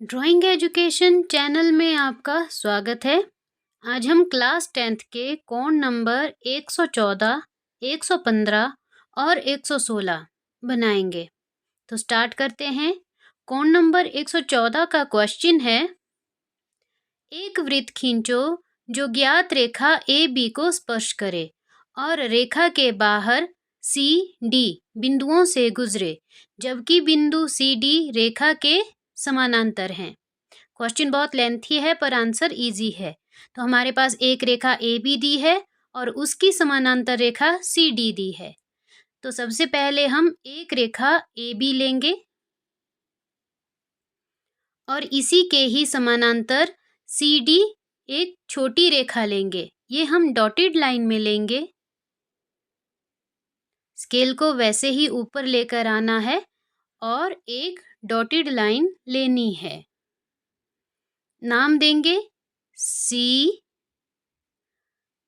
Drawing education channel में आपका स्वागत है। आज हम क्लास 10th के कोण नंबर 114, 115 और 116 बनाएंगे। तो स्टार्ट करते हैं। कोण नंबर 114 का क्वेश्चन है, एक वृत्त खींचो जो ज्ञात रेखा ए बी को स्पर्श करे और रेखा के बाहर सी डी बिंदुओं से गुजरे, जबकि बिंदु सी डी रेखा के समानांतर हैं। क्वेश्चन बहुत लेंथी है पर आंसर इजी है। तो हमारे पास एक रेखा ए बी दी है और उसकी समानांतर रेखा सी डी दी है। तो सबसे पहले हम एक रेखा ए बी लेंगे और इसी के ही समानांतर सी डी एक छोटी रेखा लेंगे। ये हम डॉटेड लाइन में लेंगे। स्केल को वैसे ही ऊपर लेकर आना है और एक डॉटेड लाइन लेनी है। नाम देंगे सी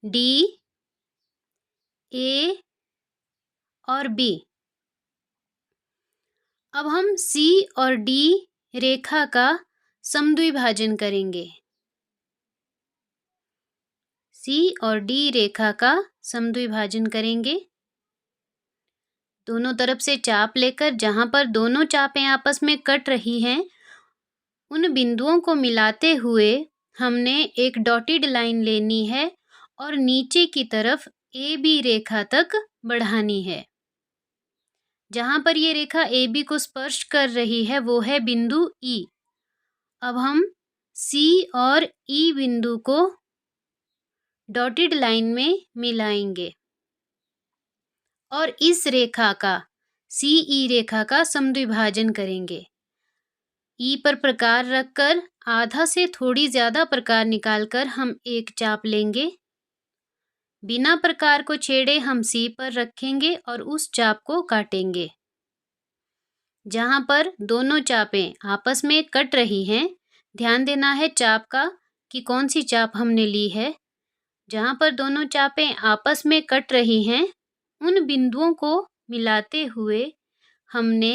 डी ए और बी। अब हम सी और डी रेखा का समद्विभाजन करेंगे। सी और डी रेखा का समद्विभाजन करेंगे। दोनों तरफ से चाप लेकर जहां पर दोनों चापें आपस में कट रही हैं, उन बिंदुओं को मिलाते हुए हमने एक डॉटेड लाइन लेनी है और नीचे की तरफ ए बी रेखा तक बढ़ानी है। जहां पर ये रेखा ए बी को स्पर्श कर रही है वो है बिंदु ई। अब हम सी और ई बिंदु को डॉटेड लाइन में मिलाएंगे और इस रेखा का सी ई रेखा का समद्विभाजन करेंगे। ई पर प्रकार रखकर आधा से थोड़ी ज्यादा प्रकार निकालकर हम एक चाप लेंगे। बिना प्रकार को छेड़े हम सी पर रखेंगे और उस चाप को काटेंगे। जहां पर दोनों चापें आपस में कट रही हैं, ध्यान देना है चाप का कि कौन सी चाप हमने ली है। जहां पर दोनों चापें आपस में कट रही हैं, उन बिंदुओं को मिलाते हुए हमने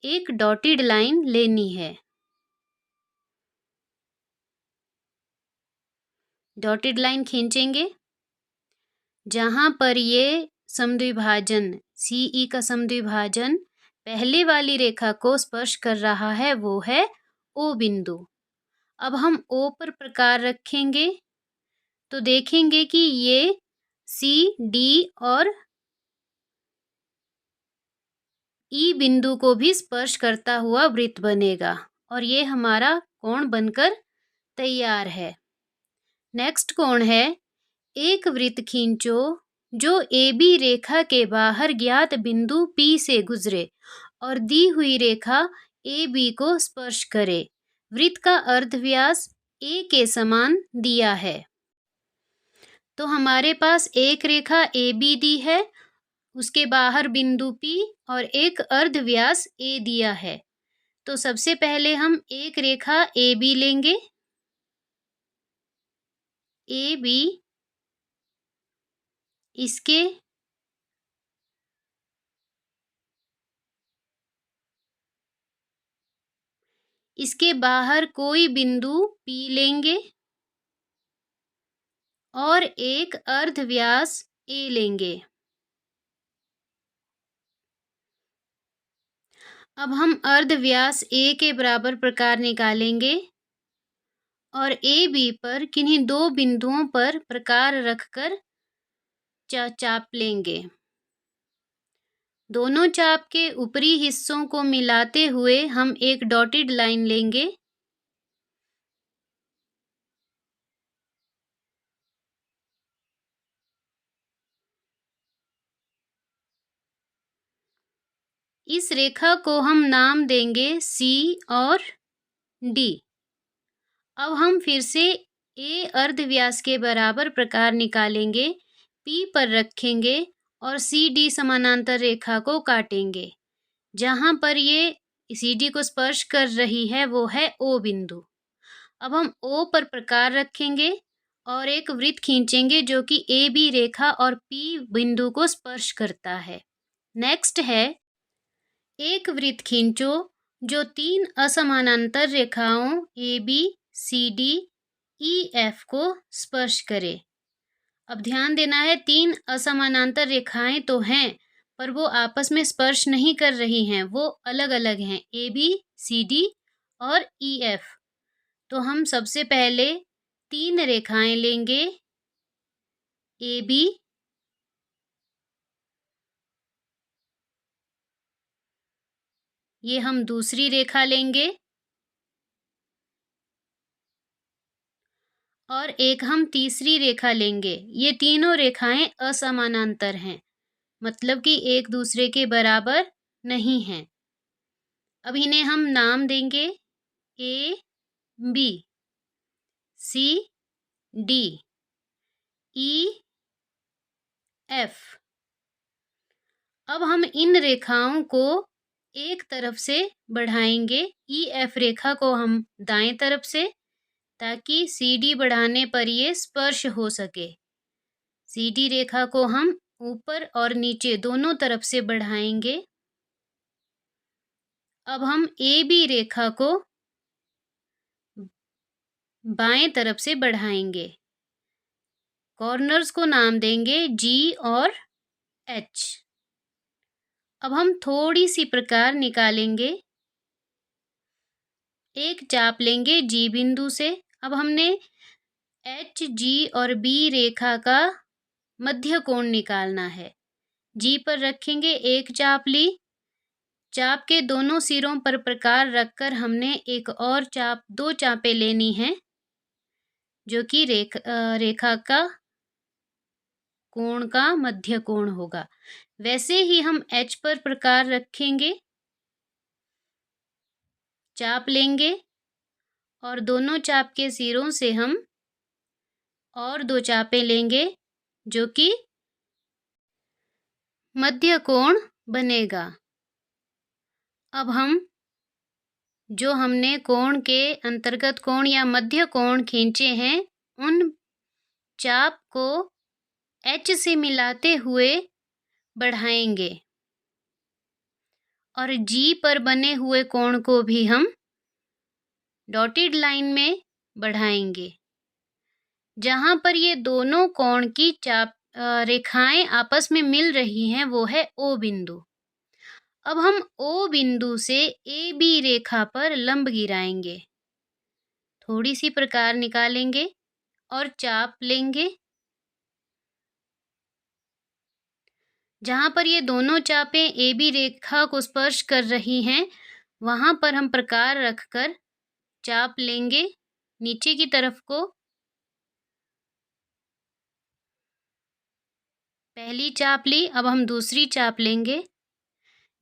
एक डॉटेड लाइन लेनी है। डॉटेड लाइन खींचेंगे। जहां पर ये समद्विभाजन सी ई का समद्विभाजन पहले वाली रेखा को स्पर्श कर रहा है वो है ओ बिंदु। अब हम ओ पर प्रकार रखेंगे तो देखेंगे कि ये सी डी और ई बिंदु को भी स्पर्श करता हुआ वृत्त बनेगा और ये हमारा कोण बनकर तैयार है। नेक्स्ट कोण है, एक वृत्त खींचो जो ए बी रेखा के बाहर ज्ञात बिंदु पी से गुजरे और दी हुई रेखा ए बी को स्पर्श करे। वृत्त का अर्धव्यास ए के समान दिया है। तो हमारे पास एक रेखा ए बी दी है, उसके बाहर बिंदु पी और एक अर्धव्यास ए दिया है। तो सबसे पहले हम एक रेखा ए बी लेंगे। ए बी इसके बाहर कोई बिंदु पी लेंगे और एक अर्धव्यास ए लेंगे। अब हम अर्धव्यास ए के बराबर प्रकार निकालेंगे और ए बी पर किन्हीं दो बिंदुओं पर प्रकार रखकर चाप लेंगे। दोनों चाप के ऊपरी हिस्सों को मिलाते हुए हम एक डॉटेड लाइन लेंगे। इस रेखा को हम नाम देंगे सी और डी। अब हम फिर से ए अर्धव्यास के बराबर प्रकार निकालेंगे, पी पर रखेंगे और सी डी समानांतर रेखा को काटेंगे। जहां पर ये सी डी को स्पर्श कर रही है वो है ओ बिंदु। अब हम ओ पर प्रकार रखेंगे और एक वृत्त खींचेंगे जो कि ए बी रेखा और पी बिंदु को स्पर्श करता है। नेक्स्ट है, एक वृत्त खींचो जो 3 असमानांतर रेखाओं AB, CD, EF को स्पर्श करे। अब ध्यान देना है, 3 असमानांतर रेखाएं तो हैं, पर वो आपस में स्पर्श नहीं कर रही हैं, वो अलग-अलग हैं, AB, CD और EF। तो हम सबसे पहले 3 रेखाएं लेंगे, AB, ये हम दूसरी रेखा लेंगे और एक हम तीसरी रेखा लेंगे। ये तीनों रेखाएं असमानांतर हैं, मतलब कि एक दूसरे के बराबर नहीं हैं। अब इन्हें हम नाम देंगे A, B, C, D, E, F। अब हम इन रेखाओं को एक तरफ से बढ़ाएंगे, EF रेखा को हम दाएं तरफ से, ताकि CD बढ़ाने पर ये स्पर्श हो सके। CD रेखा को हम ऊपर और नीचे दोनों तरफ से बढ़ाएंगे। अब हम AB रेखा को बाएं तरफ से बढ़ाएंगे। कॉर्नर्स को नाम देंगे G और H। अब हम थोड़ी सी प्रकार निकालेंगे। एक चाप लेंगे G बिंदु से। अब हमने H, G और B रेखा का मध्य कोण निकालना है। G पर रखेंगे, एक चाप ली। चाप के दोनों सिरों पर प्रकार रखकर हमने एक और चाप, 2 चापें लेनी हैं, जो कि रेखा का कोण का मध्य कोण होगा। वैसे ही हम H पर प्रकार रखेंगे, चाप लेंगे और दोनों चाप के सिरों से हम और 2 चापें लेंगे, जो कि मध्य कोण बनेगा। अब हम जो हमने कोण के अंतर्गत कोण या मध्य कोण खींचे हैं, उन चाप को H से मिलाते हुए बढ़ाएंगे और G पर बने हुए कोण को भी हम डॉटेड लाइन में बढ़ाएंगे। जहां पर ये दोनों कोण की चाप रेखाएं आपस में मिल रही हैं, वो है O बिंदु। अब हम O बिंदु से AB रेखा पर लंब गिराएंगे। थोड़ी सी प्रकार निकालेंगे और चाप लेंगे। जहां पर ये दोनों चापें AB रेखा को स्पर्श कर रही हैं, वहां पर हम प्रकार रखकर चाप लेंगे नीचे की तरफ को। पहली चाप ली, अब हम दूसरी चाप लेंगे।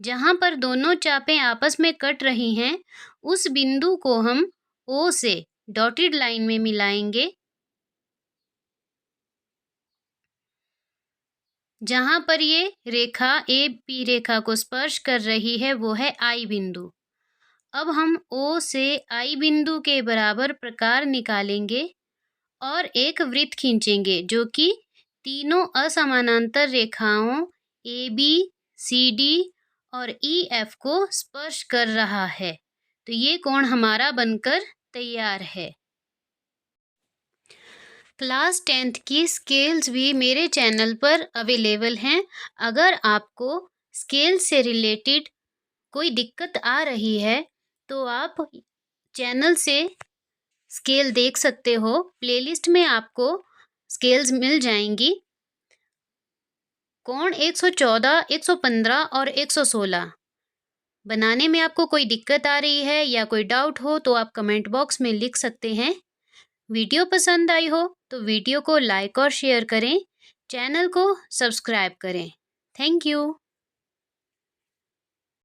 जहां पर दोनों चापें आपस में कट रही हैं, उस बिंदु को हम O से डॉटेड लाइन में मिलाएंगे। जहां पर ये रेखा AB रेखा को स्पर्श कर रही है, वो है I बिंदु। अब हम O से I बिंदु के बराबर प्रकार निकालेंगे और एक वृत्त खींचेंगे, जो कि तीनों असमानांतर रेखाओं AB, CD और EF को स्पर्श कर रहा है। तो ये कोण हमारा बनकर तैयार है। क्लास 10th की स्केल्स भी मेरे चैनल पर अवेलेबल हैं। अगर आपको स्केल से रिलेटेड कोई दिक्कत आ रही है, तो आप चैनल से स्केल देख सकते हो। प्लेलिस्ट में आपको स्केल्स मिल जाएंगी। कोण 114, 115 और 116 बनाने में आपको कोई दिक्कत आ रही है या कोई डाउट हो, तो आप कमेंट बॉक्स में लिख सकते हैं। वीडियो पसंद आई हो तो वीडियो को लाइक और शेयर करें, चैनल को सब्सक्राइब करें। Thank you.